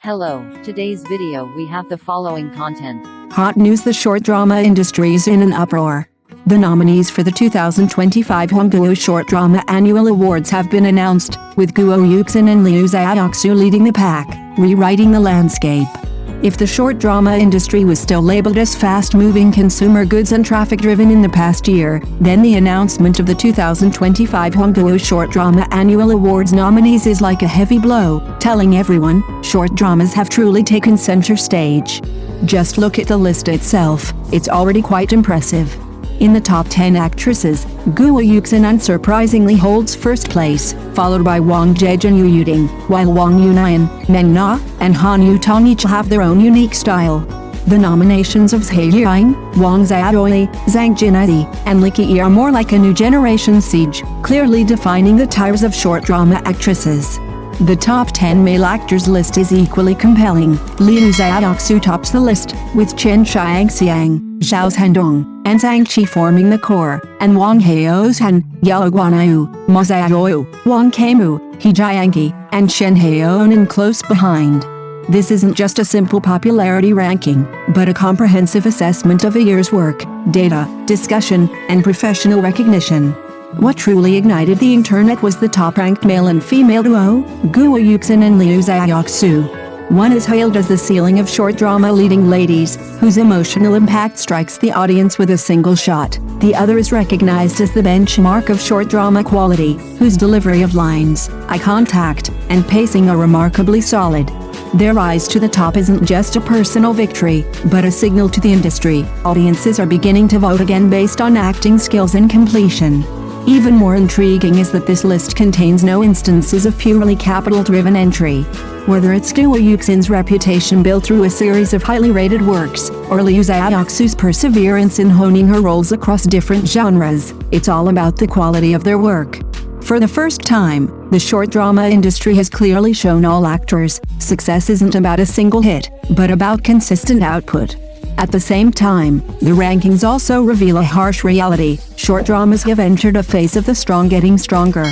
Hello, today's video we have the following content. Hot news: the short drama industry is in an uproar. The nominees for the 2025 Guo Short Drama Annual Awards have been announced, with Guo Yuxin and Xiaoxu leading the pack, rewriting the landscape. If the short drama industry was still labeled as fast-moving consumer goods and traffic-driven in the past year, then the announcement of the 2025 Guo Short Drama Annual Awards nominees is like a heavy blow, telling everyone, short dramas have truly taken center stage. Just look at the list itself, it's already quite impressive. In the top 10 actresses, Guo Yuxin unsurprisingly holds first place, followed by Wang Zhej and Yu Yuding, while Wang Yunyan, Meng Na, and Han Yutong each have their own unique style. The nominations of He Yang, Wang Xiaodui, Zhang Jinai, and Li Qi are more like a new generation siege, clearly defining the tiers of short drama actresses. The top 10 male actors list is equally compelling. Liu Xiaoxu tops the list, with Chen Xiangxiang, Zhao Zhendong, and Zhang Qi forming the core, and Wang Haozhan, Yao Guanyu, Mo Xiaoyu, Wang Keimu, He Jiangqi, and Shen Haonan close behind. This isn't just a simple popularity ranking, but a comprehensive assessment of a year's work, data, discussion, and professional recognition. What truly ignited the internet was the top-ranked male and female duo, Guo Yuxin and Liu Xiaoxu. One is hailed as the ceiling of short drama leading ladies, whose emotional impact strikes the audience with a single shot. The other is recognized as the benchmark of short drama quality, whose delivery of lines, eye contact, and pacing are remarkably solid. Their rise to the top isn't just a personal victory, but a signal to the industry. Audiences are beginning to vote again based on acting skills and completion. Even more intriguing is that this list contains no instances of purely capital-driven entry. Whether it's Guo Yuxin's reputation built through a series of highly rated works, or Liu Xiaoxu's perseverance in honing her roles across different genres, it's all about the quality of their work. For the first time, the short drama industry has clearly shown all actors, success isn't about a single hit, but about consistent output. At the same time, the rankings also reveal a harsh reality: short dramas have entered a phase of the strong getting stronger.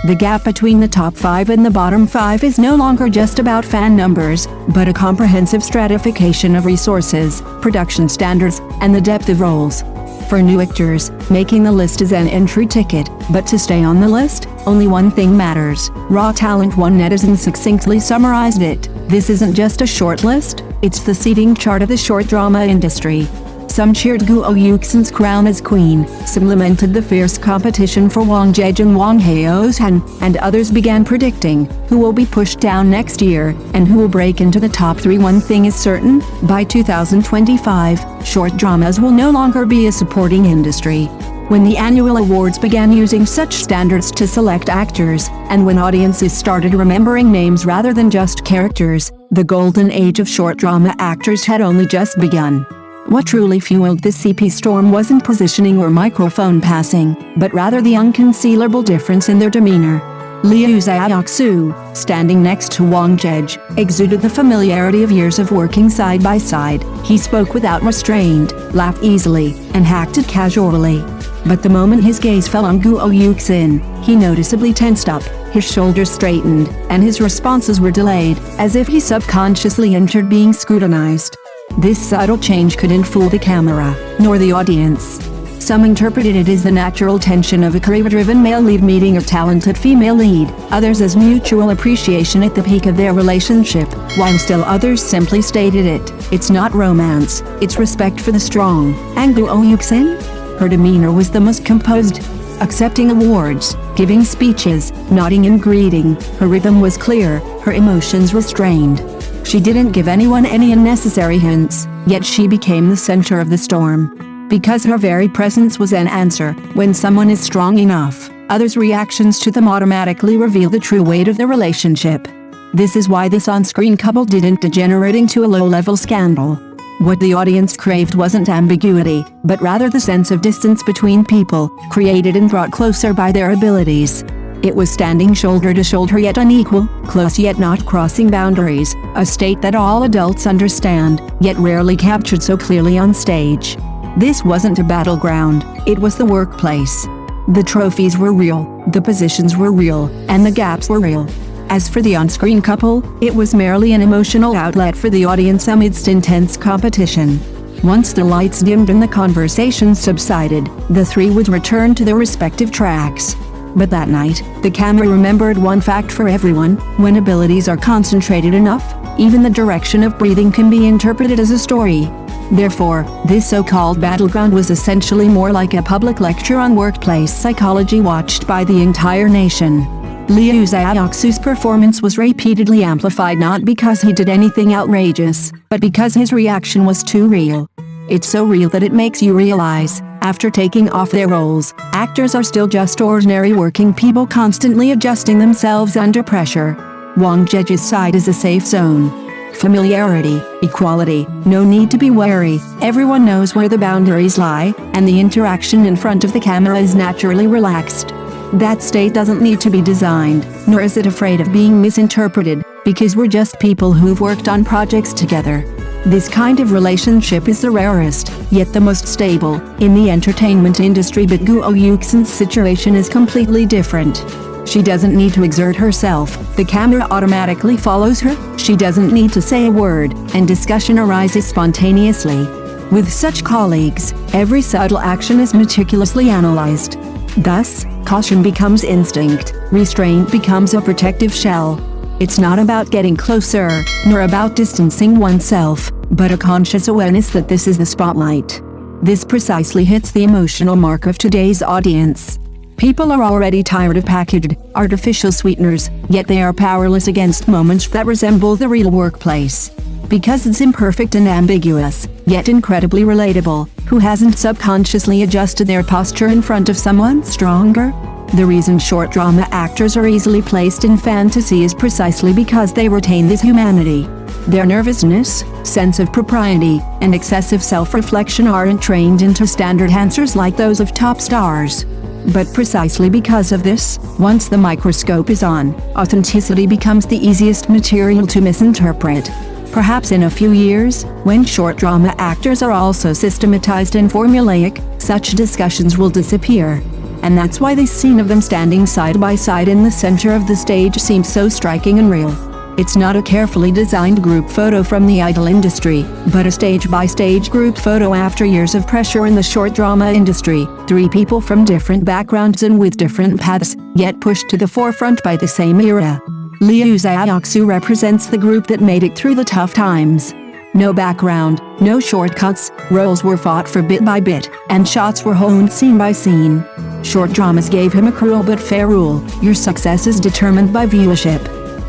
The gap between the top 5 and the bottom 5 is no longer just about fan numbers, but a comprehensive stratification of resources, production standards, and the depth of roles. For new actors, making the list is an entry ticket, but to stay on the list, only one thing matters: raw talent. One netizen succinctly summarized it: this isn't just a short list, it's the seating chart of the short drama industry. Some cheered Guo Yuxin's crown as queen, some lamented the fierce competition for Wang Zhej and Wang Haozhan, and others began predicting who will be pushed down next year, and who will break into the top 3. One thing is certain: by 2025, short dramas will no longer be a supporting industry. When the annual awards began using such standards to select actors, and when audiences started remembering names rather than just characters, the golden age of short drama actors had only just begun. What truly fueled this CP storm wasn't positioning or microphone passing, but rather the unconcealable difference in their demeanor. Liu Xiaoxu, standing next to Wang Zhej, exuded the familiarity of years of working side by side. He spoke without restraint, laughed easily, and acted casually. But the moment his gaze fell on Guo Yuxin, he noticeably tensed up, his shoulders straightened, and his responses were delayed, as if he subconsciously entered being scrutinized. This subtle change couldn't fool the camera, nor the audience. Some interpreted it as the natural tension of a career-driven male lead meeting a talented female lead, others as mutual appreciation at the peak of their relationship, while still others simply stated it's not romance, it's respect for the strong. And Guo Yuxin? Her demeanor was the most composed. Accepting awards, giving speeches, nodding and greeting, her rhythm was clear, her emotions restrained. She didn't give anyone any unnecessary hints, yet she became the center of the storm. Because her very presence was an answer. When someone is strong enough, others' reactions to them automatically reveal the true weight of the relationship. This is why this on-screen couple didn't degenerate into a low-level scandal. What the audience craved wasn't ambiguity, but rather the sense of distance between people, created and brought closer by their abilities. It was standing shoulder to shoulder yet unequal, close yet not crossing boundaries, a state that all adults understand, yet rarely captured so clearly on stage. This wasn't a battleground, it was the workplace. The trophies were real, the positions were real, and the gaps were real. As for the on-screen couple, it was merely an emotional outlet for the audience amidst intense competition. Once the lights dimmed and the conversation subsided, the three would return to their respective tracks. But that night, the camera remembered one fact for everyone: when abilities are concentrated enough, even the direction of breathing can be interpreted as a story. Therefore, this so-called battleground was essentially more like a public lecture on workplace psychology watched by the entire nation. Liu Xiaoxu's performance was repeatedly amplified not because he did anything outrageous, but because his reaction was too real. It's so real that it makes you realize, after taking off their roles, actors are still just ordinary working people constantly adjusting themselves under pressure. Wang Zheji's side is a safe zone. Familiarity, equality, no need to be wary, everyone knows where the boundaries lie, and the interaction in front of the camera is naturally relaxed. That state doesn't need to be designed, nor is it afraid of being misinterpreted, because we're just people who've worked on projects together. This kind of relationship is the rarest, yet the most stable, in the entertainment industry. But Guo Yuxin's situation is completely different. She doesn't need to exert herself, the camera automatically follows her, she doesn't need to say a word, and discussion arises spontaneously. With such colleagues, every subtle action is meticulously analyzed. Thus, caution becomes instinct, restraint becomes a protective shell. It's not about getting closer, nor about distancing oneself, but a conscious awareness that this is the spotlight. This precisely hits the emotional mark of today's audience. People are already tired of packaged, artificial sweeteners, yet they are powerless against moments that resemble the real workplace. Because it's imperfect and ambiguous, yet incredibly relatable, who hasn't subconsciously adjusted their posture in front of someone stronger? The reason short drama actors are easily placed in fantasy is precisely because they retain this humanity. Their nervousness, sense of propriety, and excessive self-reflection aren't trained into standard answers like those of top stars. But precisely because of this, once the microscope is on, authenticity becomes the easiest material to misinterpret. Perhaps in a few years, when short drama actors are also systematized and formulaic, such discussions will disappear. And that's why this scene of them standing side by side in the center of the stage seems so striking and real. It's not a carefully designed group photo from the idol industry, but a stage-by-stage group photo after years of pressure in the short drama industry. Three people from different backgrounds and with different paths, yet pushed to the forefront by the same era. Liu Xiaoxu represents the group that made it through the tough times. No background, no shortcuts, roles were fought for bit by bit, and shots were honed scene by scene. Short dramas gave him a cruel but fair rule: your success is determined by viewership.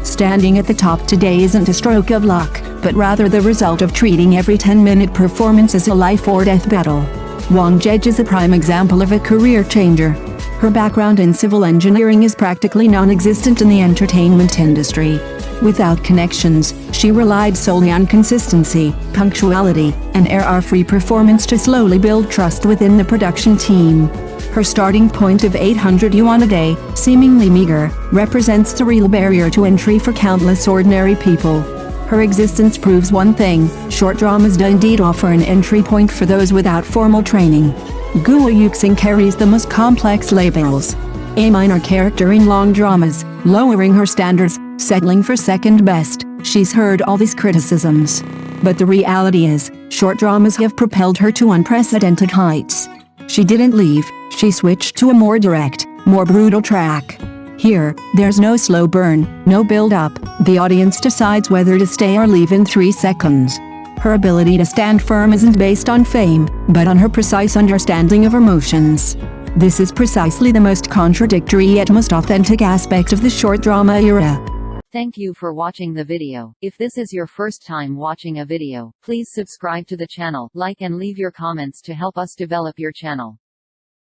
Standing at the top today isn't a stroke of luck, but rather the result of treating every 10-minute performance as a life or death battle. Wang Zheji is a prime example of a career changer. Her background in civil engineering is practically non-existent in the entertainment industry. Without connections, she relied solely on consistency, punctuality, and error-free performance to slowly build trust within the production team. Her starting point of 800 yuan a day, seemingly meager, represents the real barrier to entry for countless ordinary people. Her existence proves one thing: short dramas do indeed offer an entry point for those without formal training. Guo Yuxin carries the most complex labels. A minor character in long dramas, lowering her standards, settling for second best. She's heard all these criticisms. But the reality is, short dramas have propelled her to unprecedented heights. She didn't leave, she switched to a more direct, more brutal track. Here, there's no slow burn, no build-up. The audience decides whether to stay or leave in 3 seconds. Her ability to stand firm isn't based on fame, but on her precise understanding of emotions. This is precisely the most contradictory yet most authentic aspect of the short drama era. Thank you for watching the video. If this is your first time watching a video, please subscribe to the channel, like and leave your comments to help us develop your channel.